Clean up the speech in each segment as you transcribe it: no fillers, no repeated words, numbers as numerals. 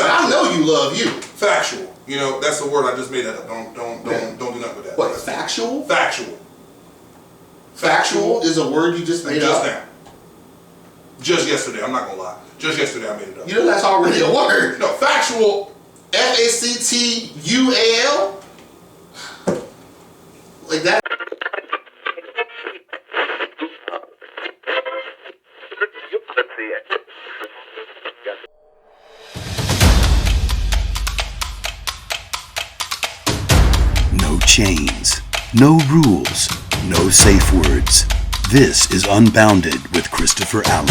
I know you love you. Factual. You know, that's a word I just made that up. Don't do nothing with that. What, factual? Factual. Factual is a word you just made up? Just now. Just yesterday, I'm not gonna lie. Just yesterday I made it up. You know that's already a word. No, factual. Factual? Like that? No chains, no rules, no safe words. This is Unbounded with Christopher Allen.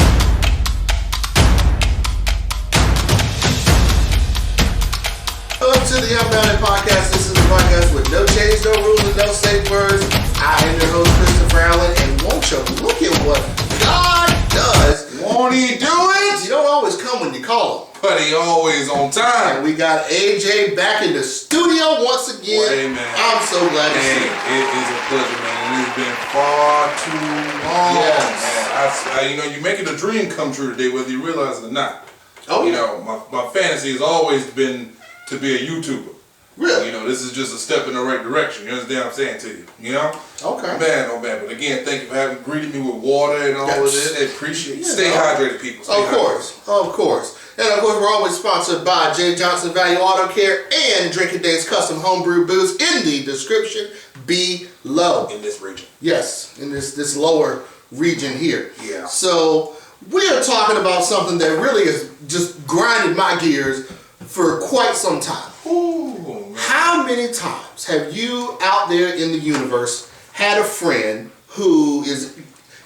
Welcome to the Unbounded podcast. This is the podcast with no change, no rules, and no safe words. I am your host, Christopher Allen, and won't you look at what God does. Won't he do it? You don't always come when you call him. But he always on time. And we got AJ back in the studio once again. Hey, man. I'm so glad to see you. It is a pleasure, man. It's been far too long. Yes. Man. You know, you're making a dream come true today, whether you realize it or not. Oh, you know, my fantasy has always been to be a YouTuber. Really? You know, this is just a step in the right direction. You understand what I'm saying to you? You know? Okay. Man, oh man. But again, thank you for greeting me with water and all of this. I appreciate it. Stay hydrated, people. Stay hydrated. Of course. And of course, we're always sponsored by J. Johnson Value Auto Care and Drinking Days Custom Homebrew Booze in the description below. In this region. Yes, in this lower region here. Yeah. So we are talking about something that really has just grinded my gears for quite some time. Ooh, man. How many times have you out there in the universe had a friend who is,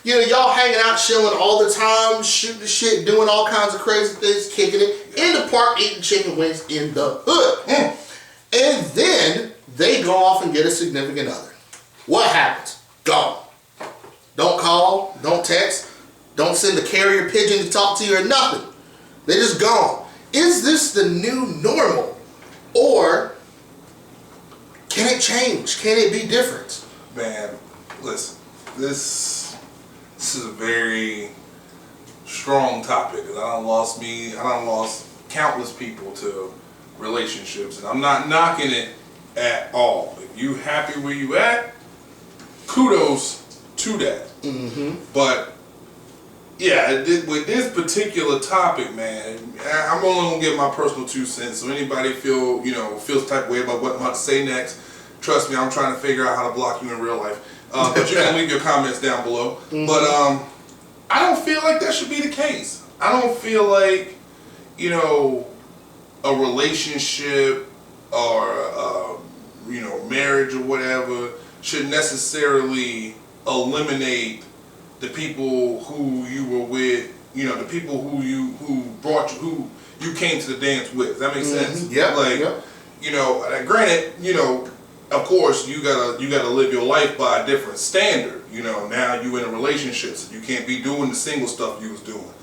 you know, y'all hanging out, chilling all the time, shooting the shit, doing all kinds of crazy things, kicking it, in the park, eating chicken wings in the hood. And then they go off and get a significant other. What happens? Gone. Don't call, don't text, don't send a carrier pigeon to talk to you or nothing. They're just gone. Is this the new normal? Or can it change? Can it be different? Man, listen, this is a very strong topic. I done lost countless people to relationships, and I'm not knocking it at all. If you happy where you at, kudos to that. Mm-hmm. But yeah, with this particular topic, man, I'm only gonna give my personal 2 cents. So anybody feels type of way about what I'm about to say next, trust me, I'm trying to figure out how to block you in real life. But you can leave your comments down below. Mm-hmm. But I don't feel like that should be the case. I don't feel like, you know, a relationship or marriage or whatever should necessarily eliminate the people who you were with, you know, the people who brought you, who you came to the dance with. Does that make sense? Yeah. Like, you know, granted, you know, of course, you gotta live your life by a different standard. You know, now you in a relationship, so you can't be doing the single stuff you was doing.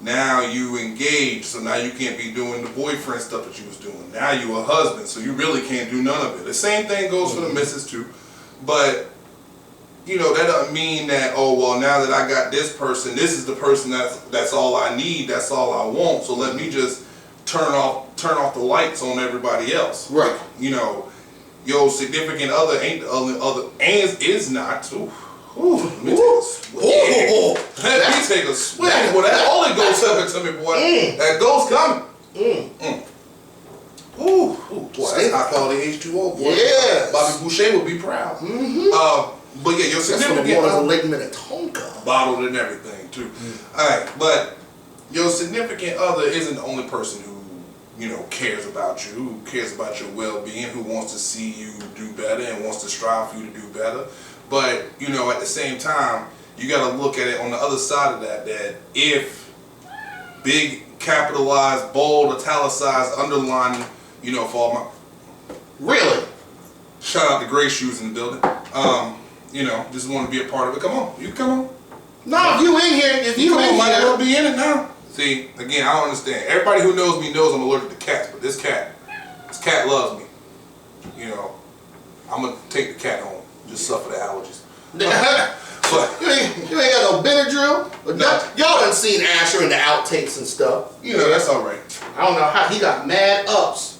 Now you engaged, so now you can't be doing the boyfriend stuff that you was doing. Now you a husband, so you really can't do none of it. The same thing goes for the missus too, but you know, that doesn't mean that, oh, well, now that I got this person, this is the person that's all I need, that's all I want, so let me just turn off the lights on everybody else. Right. You know, your significant other ain't the other, and is not. Let me take a swing. Boy, that Holy Ghost coming to me, boy. That ghost coming. Ooh, boy, that's high quality H2O, boy. Yes. Bobby Boucher would be proud. Mm-hmm. But yeah, your significant other Lake Minnetonka. Bottled and everything too. Alright, but your significant other isn't the only person who, you know, cares about you, who cares about your well-being, who wants to see you do better and wants to strive for you to do better. But, you know, at the same time, you gotta look at it on the other side of that if big capitalized, bold, italicized, underlined, you know, for all my Really? shout out to Gray Shoes in the building. You know, just want to be a part of it. Come on, you come on. No, if you in here, might as well be in it now. See, again, I don't understand. Everybody who knows me knows I'm allergic to cats, but this cat loves me. You know, I'm gonna take the cat home. Just suffer the allergies. But you ain't got no Benadryl? No. Y'all done seen Asher in the outtakes and stuff. You know, that's all right. I don't know how he got mad ups.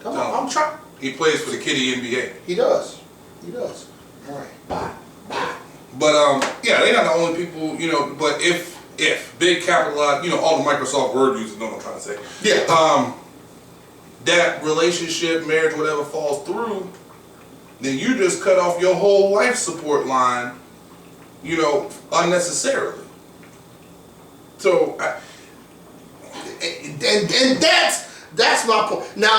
Come on, I'm trying. He plays for the Kitty NBA. He does. He does. All right. Bye. But yeah, they're not the only people, you know. But if big capitalized, you know, all the Microsoft Word users know what I'm trying to say. Yeah. That relationship, marriage, whatever falls through, then you just cut off your whole life support line, you know, unnecessarily. So, and that's my point. Now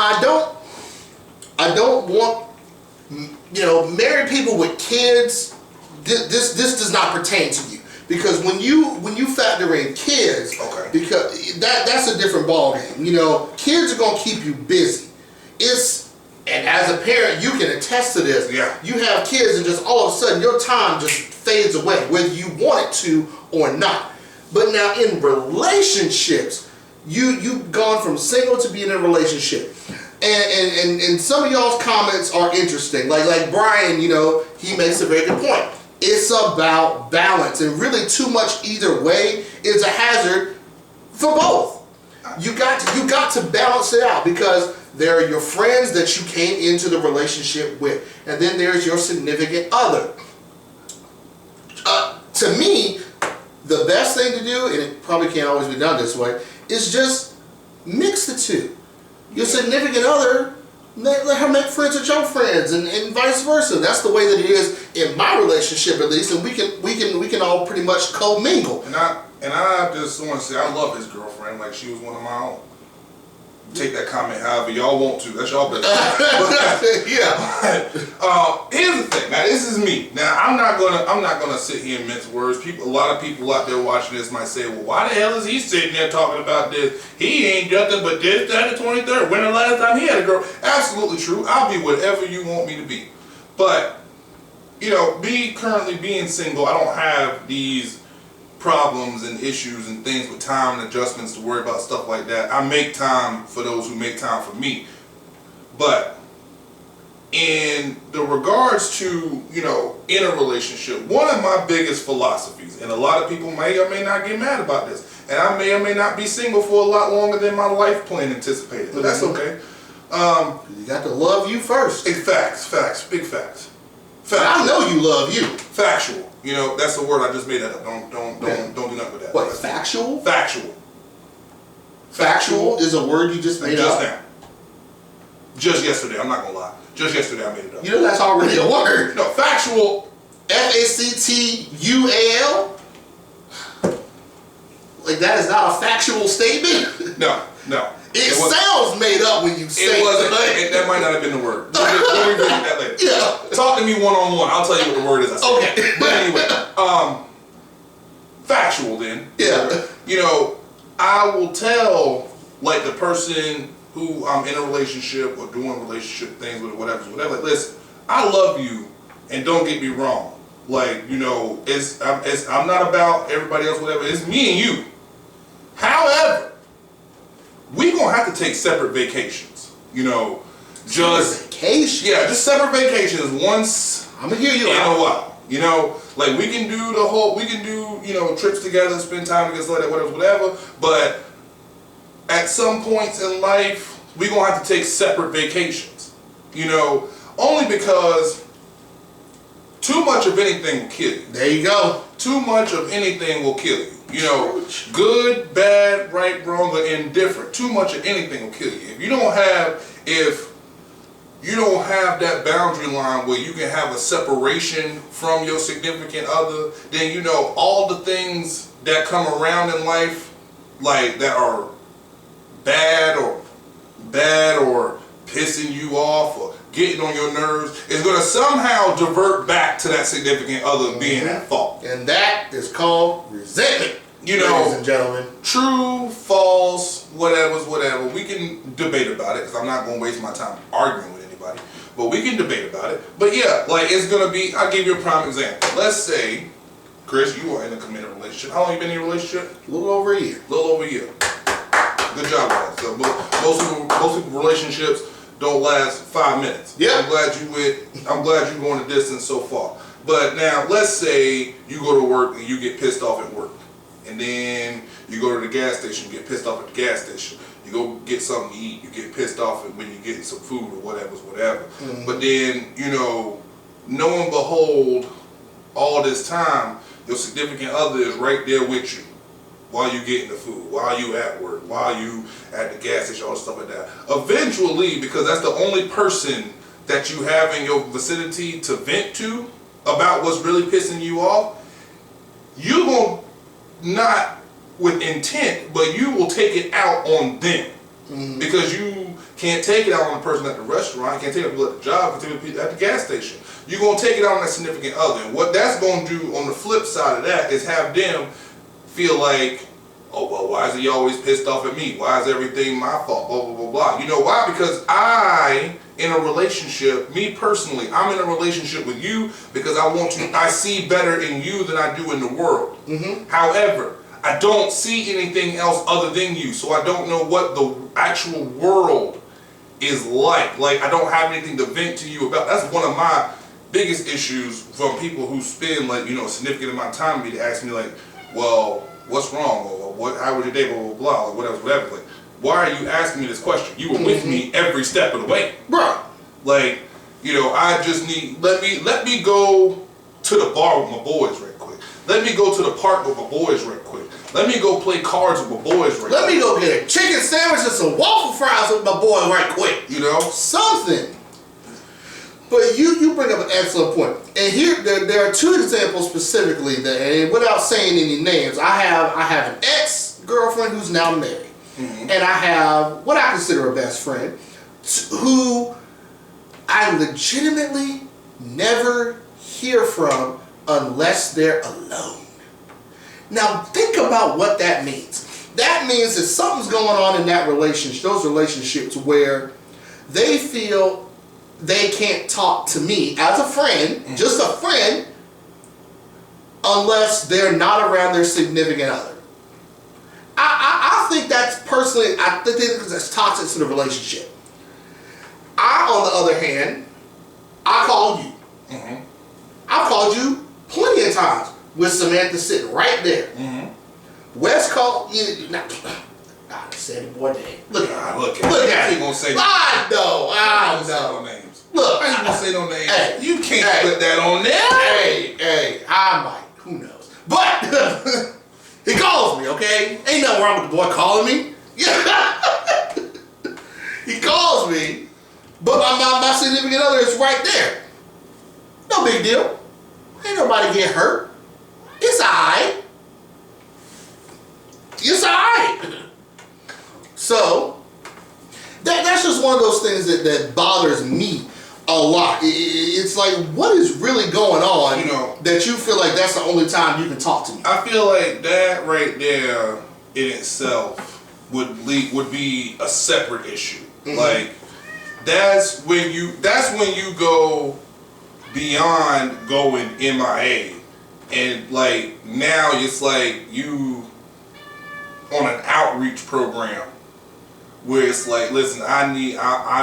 I don't want, you know, married people with kids. This does not pertain to you, because when you factor in kids, okay, because that's a different ballgame. You know, kids are gonna keep you busy. And as a parent, you can attest to this. Yeah. You have kids, and just all of a sudden your time just fades away, whether you want it to or not. But now in relationships, you've gone from single to being in a relationship. And some of y'all's comments are interesting. Like Brian, you know, he makes a very good point. It's about balance, and really too much either way is a hazard for both. You got to balance it out, because there are your friends that you came into the relationship with, and then there's your significant other. To me, the best thing to do, and it probably can't always be done this way, is just mix the two. Your significant other, let her make friends with your friends, and vice versa. That's the way that it is in my relationship, at least, and we can all pretty much co-mingle. And I just want to say, I love his girlfriend like she was one of my own. Take that comment however y'all want to. That's y'all business. Yeah. Here's the thing. Now, this is me. Now, I'm not gonna sit here and mince words. A lot of people out there watching this might say, "Well, why the hell is he sitting there talking about this? He ain't nothing but this, that, the 23rd. When the last time he had a girl?" Absolutely true. I'll be whatever you want me to be. But you know, currently being single, I don't have these problems and issues and things with time and adjustments to worry about, stuff like that. I make time for those who make time for me. But in the regards to, you know, in a relationship, one of my biggest philosophies, and a lot of people may or may not get mad about this, and I may or may not be single for a lot longer than my life plan anticipated, but that's okay. You got to love you first. Facts, big facts. I know you love you. Factual. You know, that's the word, I just made that up. Don't do nothing with that. What, factual? Factual. Factual is a word you just made up? Just now. Just yesterday, I'm not gonna lie. Just yesterday I made it up. You know that's already a word. No, factual. Factual? Like that is not a factual statement? No. It sounds made up when you say it. It wasn't. That might not have been the word. We'll revisit that later. Yeah. Talk to me one-on-one. I'll tell you what the word is. Okay. But anyway, factual then. Yeah. You know, I will tell, like, the person who I'm in a relationship or doing relationship things with, whatever. Like, listen, I love you, and don't get me wrong. Like, you know, I'm not about everybody else, whatever. It's me and you. However, we gonna have to take separate vacations. You know, just vacation. Yeah, just separate vacations once. I'm gonna hear you in out. a while. You know, like we can do you know, trips together, spend time together, like that, whatever. But at some points in life, we gonna have to take separate vacations. You know, only because too much of anything will kill you. There you go. Too much of anything will kill you. You know, good, bad, right, wrong, or indifferent. Too much of anything will kill you. If you don't have that boundary line where you can have a separation from your significant other, then you know all the things that come around in life, like that are bad or pissing you off or getting on your nerves, is going to somehow divert back to that significant other being at fault. And that is called resentment. You know, ladies and gentlemen. True, false, whatever. We can debate about it, because I'm not going to waste my time arguing with anybody. But we can debate about it. But yeah, like it's going to be, I'll give you a prime example. Let's say, Chris, you are in a committed relationship. How long have you been in a relationship? A little over a year. Good job, guys. So most people relationships don't last 5 minutes. Yeah. I'm glad you're going the distance so far. But now let's say you go to work and you get pissed off at work. And then you go to the gas station, you get pissed off at the gas station. You go get something to eat, you get pissed off when you get some food or whatever. But then, you know, lo and behold, all this time, your significant other is right there with you while you getting the food, while you at work, while you at the gas station, all this stuff like that. Eventually, because that's the only person that you have in your vicinity to vent to about what's really pissing you off, you're going to, not with intent, but you will take it out on them. Because you can't take it out on the person at the restaurant, you can't take it out at the job, you can't take it at the gas station. You're going to take it out on that significant other. And what that's going to do on the flip side of that is have them feel like, oh, well, why is he always pissed off at me? Why is everything my fault? Blah, blah, blah, blah. You know why? Because in a relationship, me personally, I'm in a relationship with you because I see better in you than I do in the world. However, I don't see anything else other than you, so I don't know what the actual world is like. Like, I don't have anything to vent to you about. That's one of my biggest issues from people who spend, like, you know, a significant amount of time with me to ask me, like, well, what's wrong? Or how was your day? Blah, blah, blah, or whatever. Like, why are you asking me this question? You were with me every step of the way. Right. Like, you know, I just need, let me go to the bar with my boys right quick. Let me go to the park with my boys right quick. Let me go play cards with my boys right quick. Let me go get a chicken sandwich and some waffle fries with my boy right quick. You know? Something. But you bring up an excellent point. And here, there are two examples specifically that, and without saying any names, I have an ex-girlfriend who's now married. And I have what I consider a best friend who I legitimately never hear from unless they're alone. Now think about what that means. That means that something's going on in that relationship, those relationships where they feel they can't talk to me as a friend, just a friend, unless they're not around their significant other. I think that's personally, I think that's toxic to the relationship. On the other hand, I called you. I've called you plenty of times with Samantha sitting right there. Wes called you. I said it, boy, dang. Look at you gonna say I know. Look, I ain't gonna say no names. Hey, you can't put that on there. Hey, I might. Who knows? But he calls me, okay? Ain't nothing wrong with the boy calling me. He calls me, but my significant other is right there. No big deal. Ain't nobody get hurt. It's alright. It's alright. So, that's just one of those things that bothers me a lot. It's like, what is really going on, you know, that you feel like that's the only time you can talk to me? I feel like that right there in itself would be a separate issue. Like, that's when you go beyond going MIA, and like now it's like you on an outreach program where it's like, listen, I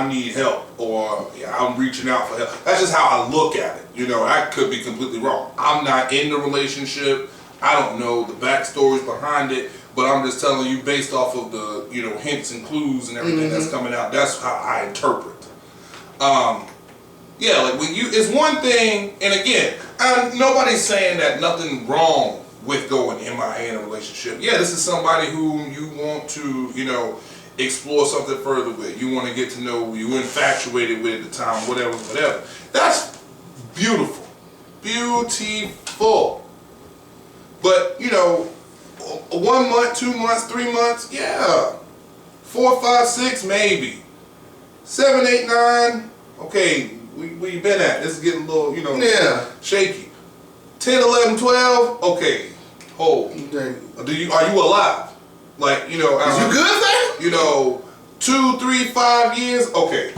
need help, or I'm reaching out for help. That's just how I look at it. You know, I could be completely wrong. I'm not in the relationship. I don't know the backstories behind it, but I'm just telling you based off of the, you know, hints and clues and everything that's coming out. That's how I interpret. Yeah, like when it's one thing, and again, nobody's saying that nothing wrong with going MIA in a relationship. Yeah, this is somebody who you want to, you know, explore something further with. You want to get to know, you infatuated with at the time, whatever. That's beautiful. Beautiful. But, you know, 1 month, 2 months, 3 months, yeah. 4, 5, 6, maybe. 7, 8, 9, okay, we been at. This is getting a little, you know, shaky. 10, 11, 12, okay, hold. Are you alive? Like, you know, is you good, man? You know, 2, 3, 5 years, okay.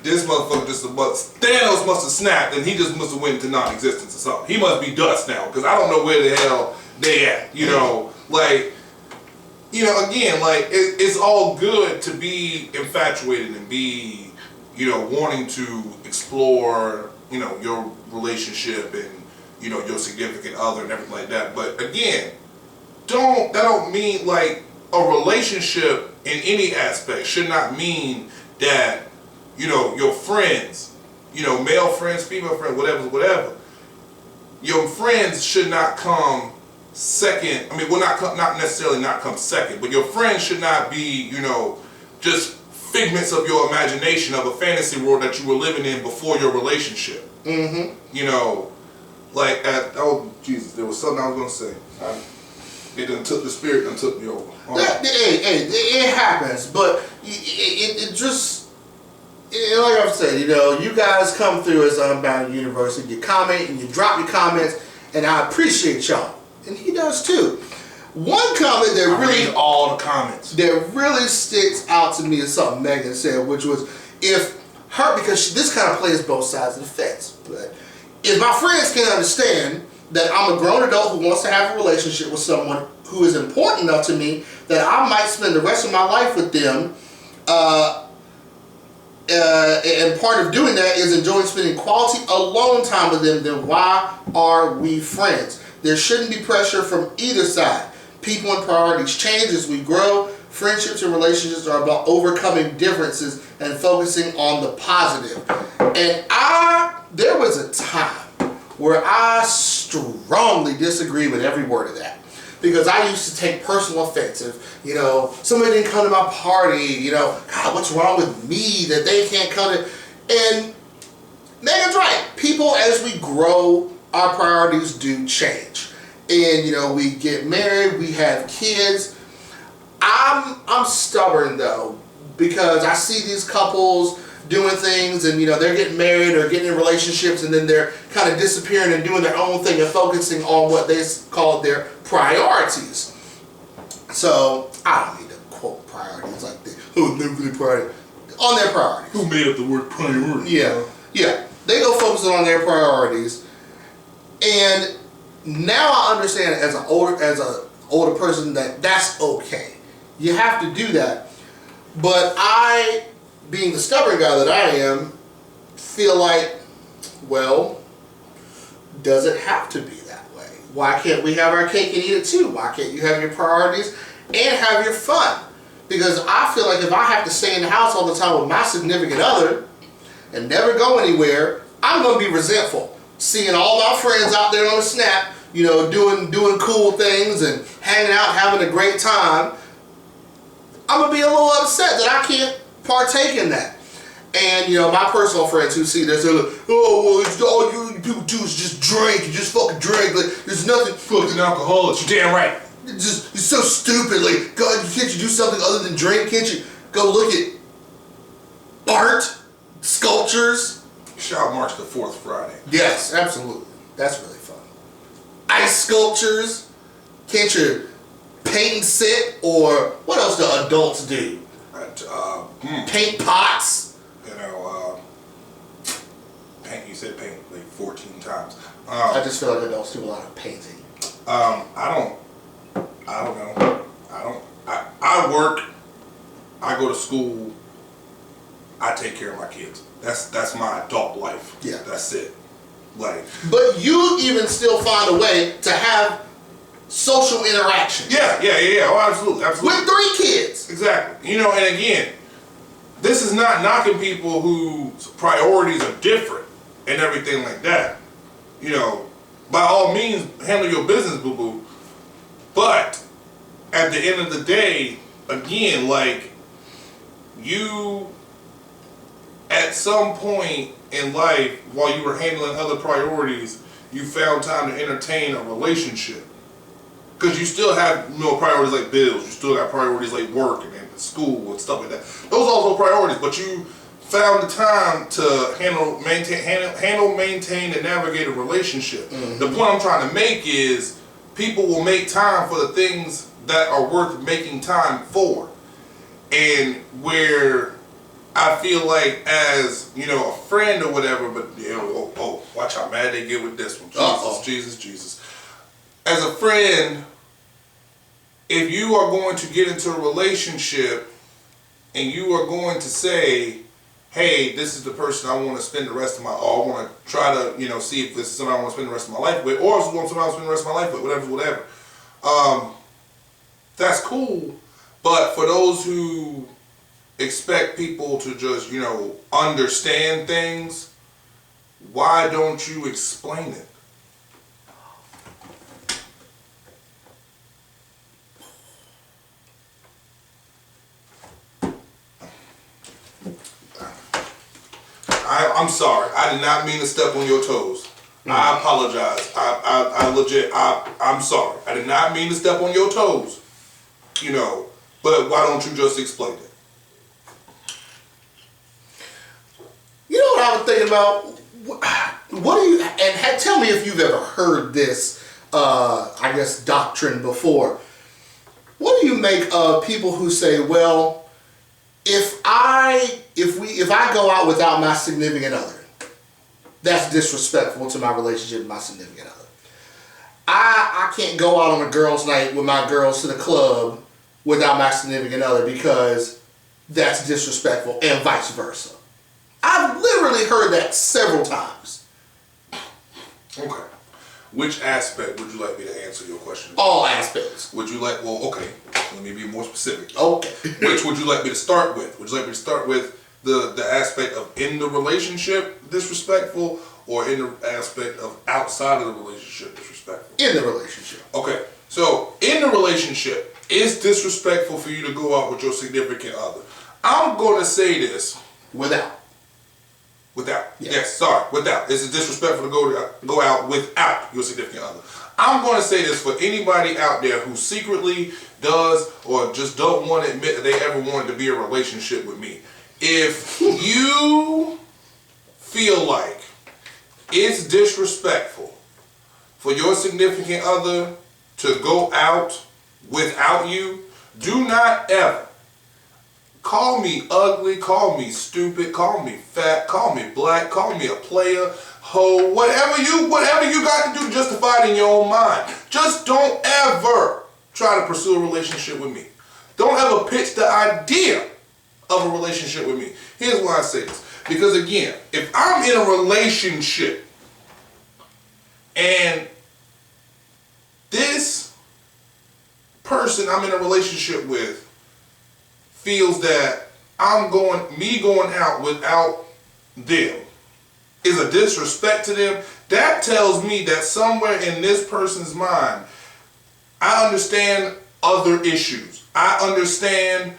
This motherfucker Thanos must have snapped, and he just must have went into non-existence or something. He must be dust now, because I don't know where the hell they at, you know. Like, you know, again, like, it's all good to be infatuated and be, you know, wanting to explore, you know, your relationship and, you know, your significant other and everything like that. But again, that don't mean, like, a relationship in any aspect should not mean that, you know, your friends, you know, male friends, female friends, whatever. Your friends should not come second. I mean, well, not necessarily not come second, but your friends should not be, you know, just figments of your imagination of a fantasy world that you were living in before your relationship. Mm-hmm. You know, like oh Jesus, there was something I was gonna say. It done took the spirit and took me over. It happens, but it just, like I've said, you know, you guys come through as Unbounded University, you comment and you drop your comments, and I appreciate y'all, and he does too. One comment that read all the comments that really sticks out to me is something Megan said, which was because this kind of plays both sides of the fence. But if my friends can understand that I'm a grown adult who wants to have a relationship with someone who is important enough to me that I might spend the rest of my life with them, and part of doing that is enjoying spending quality alone time with them, then why are we friends? There shouldn't be pressure from either side. People and priorities change as we grow. Friendships and relationships are about overcoming differences and focusing on the positive. And there was a time where I strongly disagree with every word of that. Because I used to take personal offense. You know, somebody didn't come to my party, you know, God, what's wrong with me that they can't come to? And Megan's right. People, as we grow, our priorities do change. And, you know, we get married, we have kids. I'm stubborn, though, because I see these couples doing things and, you know, they're getting married or getting in relationships and then they're kind of disappearing and doing their own thing and focusing on what they call their priorities. So, I don't need to quote priorities like that. Oh, never really priority. On their priorities. Who made up the word priority? Yeah. They go focus on their priorities. And now I understand as an older person that that's okay. You have to do that. But I, being the stubborn guy that I am, feel like, well, does it have to be that way? Why can't we have our cake and eat it too? Why can't you have your priorities and have your fun? Because I feel like if I have to stay in the house all the time with my significant other and never go anywhere, I'm going to be resentful. Seeing all my friends out there on the snap, you know, doing cool things and hanging out, having a great time, I'm going to be a little upset that I can't partake in that. And, you know, my personal friends who see this, they're like, oh, well, it's all you people do is just drink. You just fucking drink. Like, there's nothing. Fucking alcoholics. You're damn right. It's so stupid. Like, God, can't you do something other than drink? Can't you go look at art, sculptures? Shout March the 4th Friday. Yes, absolutely. That's really fun. Ice sculptures. Can't you paint and sit? Or what else do adults do? Paint pots. You know, paint. You said paint like 14 times. I just feel like adults do a lot of painting. I don't know. I work. I go to school. I take care of my kids. That's my adult life. Yeah. That's it. Like. But you even still find a way to have social interaction. Yeah. Oh, absolutely. With 3 kids. Exactly. You know, and again, this is not knocking people whose priorities are different and everything like that. You know, by all means, handle your business, boo-boo. But at the end of the day, again, like, you, at some point in life, while you were handling other priorities, you found time to entertain a relationship. Because you still have, you know, priorities like bills, you still got priorities like work and school and stuff like that. Those are also priorities, but you found the time to handle, maintain, and navigate a relationship. Mm-hmm. The point I'm trying to make is people will make time for the things that are worth making time for. And where I feel like as, you know, a friend or whatever, but, you know, watch how mad they get with this one. Jesus. As a friend, if you are going to get into a relationship and you are going to say, hey, this is the person I want to spend the rest of my, or I want to try to, you know, see if this is somebody I want to spend the rest of my life with, or if it's somebody I want to spend the rest of my life with, whatever. That's cool. But for those who expect people to just, understand things, why don't you explain it? I'm sorry. I did not mean to step on your toes. I apologize. I'm sorry. I did not mean to step on your toes. But why don't you just explain it? You know what I was thinking about? What do you, and tell me if you've ever heard this, doctrine before. What do you make of people who say, well, if I go out without my significant other, that's disrespectful to my relationship with my significant other. I can't go out on a girls' night with my girls to the club without my significant other because that's disrespectful, and vice versa. I've literally heard that several times. Okay. Which aspect would you like me to answer your question? All aspects. Would you like, let me be more specific. Okay. Which would you like me to start with? Would you like me to start with the aspect of in the relationship disrespectful, or in the aspect of outside of the relationship disrespectful? In the relationship. Okay. So, in the relationship, it's disrespectful for you to go out with your significant other. I'm going to say this. Without. Without. This is disrespectful to go out without your significant other. I'm going to say this for anybody out there who secretly does or just don't want to admit that they ever wanted to be in a relationship with me. If you feel like it's disrespectful for your significant other to go out without you, do not ever call me ugly, call me stupid, call me fat, call me black, call me a player, hoe, whatever you got to do to justify it in your own mind. Just don't ever try to pursue a relationship with me. Don't ever pitch the idea of a relationship with me. Here's why I say this. Because again, if I'm in a relationship and this person I'm in a relationship with feels that me going out without them is a disrespect to them, that tells me that somewhere in this person's mind, I understand other issues. I understand,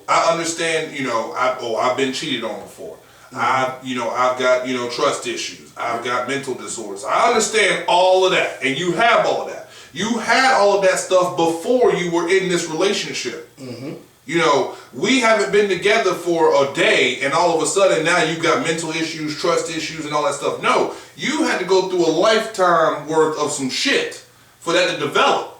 I've been cheated on before. Mm-hmm. I've got, trust issues. I've got mental disorders. I understand all of that. And you have all of that. You had all of that stuff before you were in this relationship. Mm-hmm. We haven't been together for a day and all of a sudden now you've got mental issues, trust issues, and all that stuff. No, you had to go through a lifetime worth of some shit for that to develop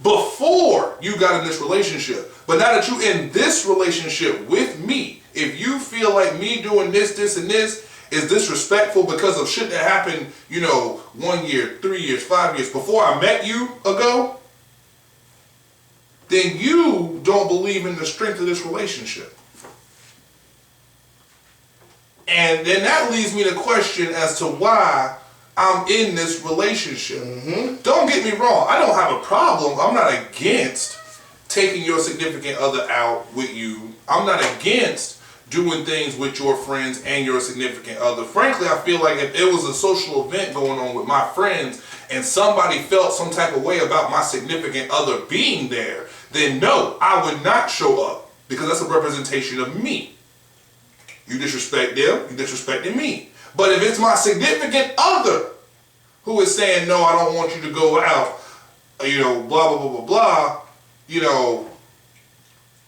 before you got in this relationship. But now that you're in this relationship with me, if you feel like me doing this, and this is disrespectful because of shit that happened, 1 year, 3 years, 5 years before I met you ago, then you don't believe in the strength of this relationship. And then that leads me to question as to why I'm in this relationship. Mm-hmm. Don't get me wrong, I don't have a problem. I'm not against taking your significant other out with you. I'm not against doing things with your friends and your significant other. Frankly, I feel like if it was a social event going on with my friends and somebody felt some type of way about my significant other being there, then no, I would not show up because that's a representation of me. You disrespect them, you disrespecting me. But if it's my significant other who is saying, no, I don't want you to go out, blah, blah, blah, blah, blah,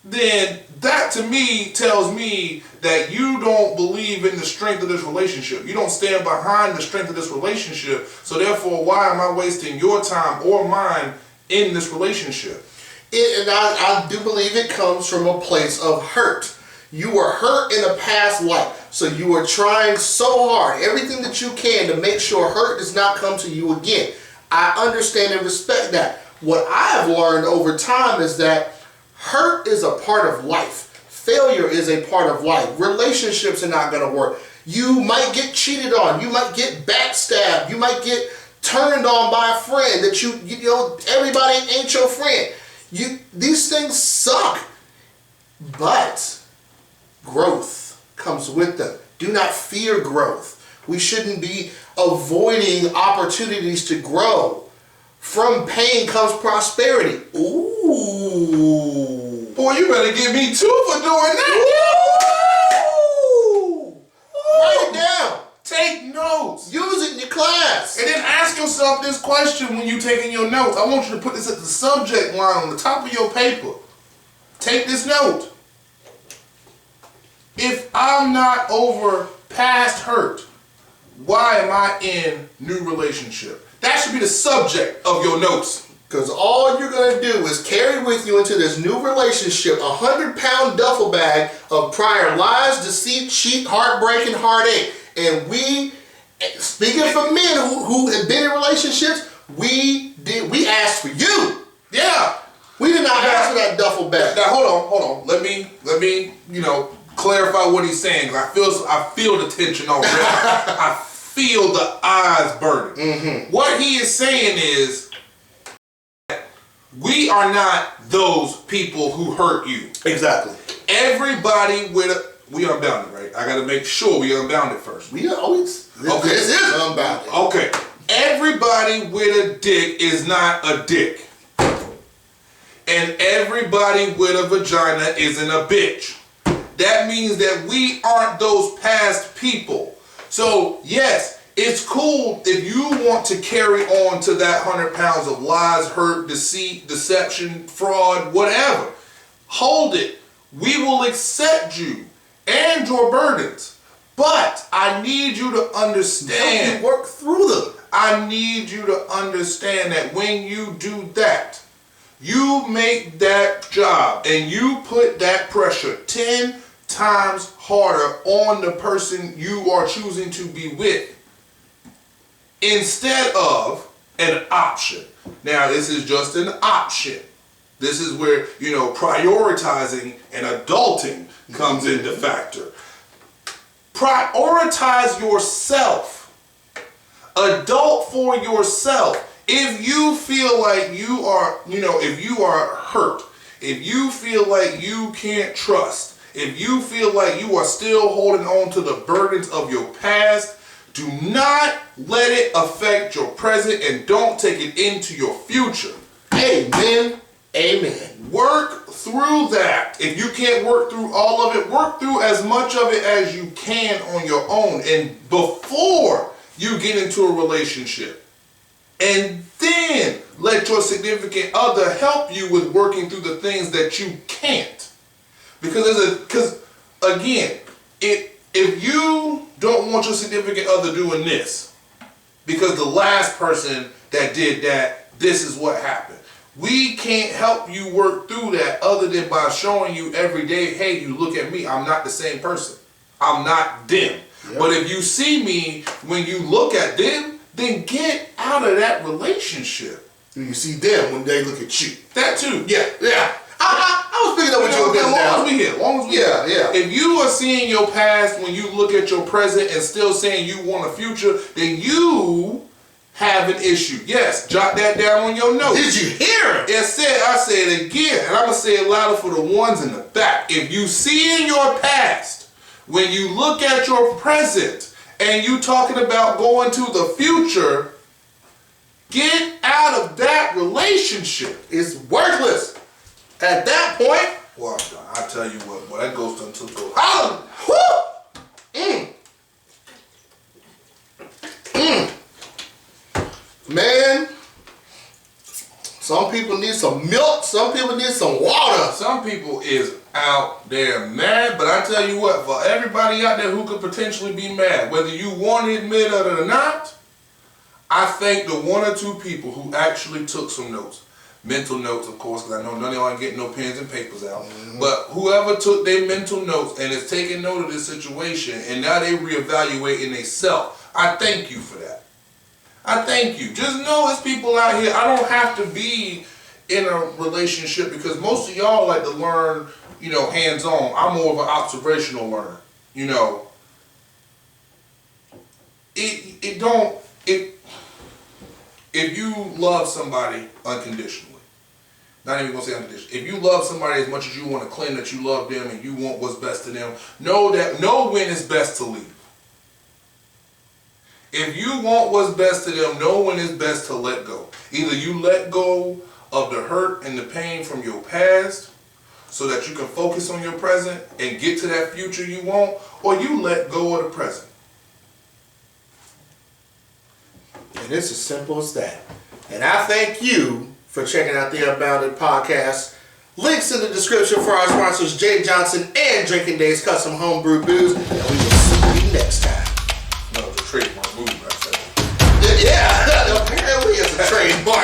then that to me tells me that you don't believe in the strength of this relationship. You don't stand behind the strength of this relationship. So therefore, why am I wasting your time or mine in this relationship? And I do believe it comes from a place of hurt. You were hurt in a past life. So you are trying so hard, everything that you can to make sure hurt does not come to you again. I understand and respect that. What I have learned over time is that hurt is a part of life. Failure is a part of life. Relationships are not going to work. You might get cheated on. You might get backstabbed. You might get turned on by a friend that you know, everybody ain't your friend. These things suck. But growth comes with them. Do not fear growth. We shouldn't be avoiding opportunities to grow. From pain comes prosperity. Ooh. Boy, you better give me 2 for doing that. Ooh. Write it down. Take notes. Use it in your class. And then ask yourself this question when you're taking your notes. I want you to put this at the subject line on the top of your paper. Take this note. If I'm not over past hurt, why am I in new relationship? That should be the subject of your notes. Because all you're going to do is carry with you into this new relationship a 100-pound duffel bag of prior lies, deceit, cheat, heartbreak, and heartache. And we, speaking for men who have been in relationships, we asked for you. Yeah. We did not ask for that duffel bag. Now hold on. Let me clarify what he's saying. I feel the tension already. I feel the eyes burning. Mm-hmm. What he is saying is, we are not those people who hurt you. Exactly. Everybody we unbounded, right? I got to make sure we unbounded first. We are always. Okay. This is unbounded. Okay. Everybody with a dick is not a dick. And everybody with a vagina isn't a bitch. That means that we aren't those past people. So, yes, it's cool if you want to carry on to that 100 pounds of lies, hurt, deceit, deception, fraud, whatever. Hold it. We will accept you and your burdens. But I need you to understand. Help you work through them. I need you to understand that when you do that, you make that job and you put that pressure 10 times harder on the person you are choosing to be with instead of an option. Now, this is just an option. This is where, prioritizing and adulting comes into factor. Prioritize yourself. Adult for yourself. If you feel like you are, if you are hurt, if you feel like you can't trust, if you feel like you are still holding on to the burdens of your past, do not let it affect your present and don't take it into your future. Amen. Amen. Work through that. If you can't work through all of it, work through as much of it as you can on your own and before you get into a relationship. And then let your significant other help you with working through the things that you can't. Because again, if you don't want your significant other doing this, because the last person that did that, this is what happened. We can't help you work through that other than by showing you every day, hey, you look at me, I'm not the same person. I'm not them. Yep. But if you see me when you look at them, then get out of that relationship. You see them when they look at you. That too. Yeah. I was picking up what you were getting down. As long as we here. Yeah. If you are seeing your past when you look at your present and still saying you want a future, then you have an issue. Yes, jot that down on your notes. Did you hear it? I say it again, and I'm going to say it louder for the ones in the back. If you see in your past, when you look at your present, and you talking about going to the future, get out of that relationship. It's worthless. At that point, well, I tell you what, boy, that goes until go. Man, some people need some milk, some people need some water. Some people is out there mad, but I tell you what, for everybody out there who could potentially be mad, whether you want to admit it or not, I thank the 1 or 2 people who actually took some notes. Mental notes, of course, because I know none of y'all ain't getting no pens and papers out. Mm-hmm. But whoever took their mental notes and is taking note of this situation, and now they reevaluating themselves, I thank you for that. I thank you. Just know there's people out here. I don't have to be in a relationship because most of y'all like to learn, hands-on. I'm more of an observational learner. If you love somebody unconditionally, Not even gonna say unconditional. If you love somebody as much as you want to claim that you love them and you want what's best to them, know when it's best to leave. If you want what's best to them, know when it's best to let go. Either you let go of the hurt and the pain from your past so that you can focus on your present and get to that future you want, or you let go of the present. And it's as simple as that. And I thank you for checking out the Unbounded podcast. Links in the description for our sponsors, Jay Johnson and Drinking Days Custom Homebrew Booze. And we will see you next time. No, it's a trademark move, I said. Yeah, apparently it's a trademark.